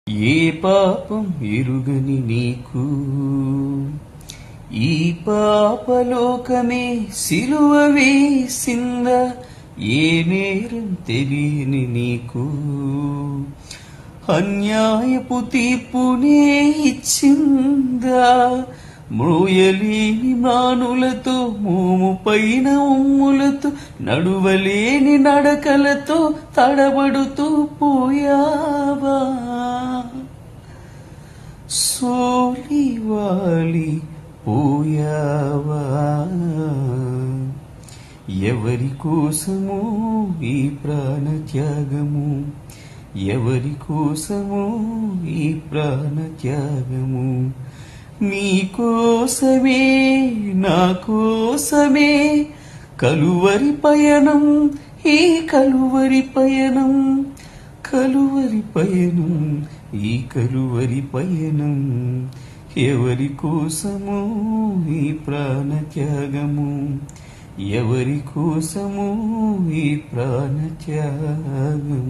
ఏ పాపం ఎరుగని నీకు ఈ పాపలోకమే సిలువ వేసిందా, ఏ నేరం తెలియని నీకు అన్యాయపు తీర్పునే ఇచ్చిందా, మ్రోయలేని మానులతో మోము పైన ఉమ్ములతో నడువలేని నడకలతో తడబడుతూ పోయావా, సోలివాలి పోయావా. ఎవరి కోసమో ఈ ప్రాణ త్యాగము, ఎవరి కోసమో ఈ ప్రాణ త్యాగము, నీ కోసమే నా కోసమే కలువరి పయనం, ఈ కలువరి పయనం, కలువరి పయనం, ఈ కలువరి పయనం. ఎవరి కోసమో ఈ ప్రాణ త్యాగము, ఎవరి కోసమో ఈ ప్రాణ త్యాగము.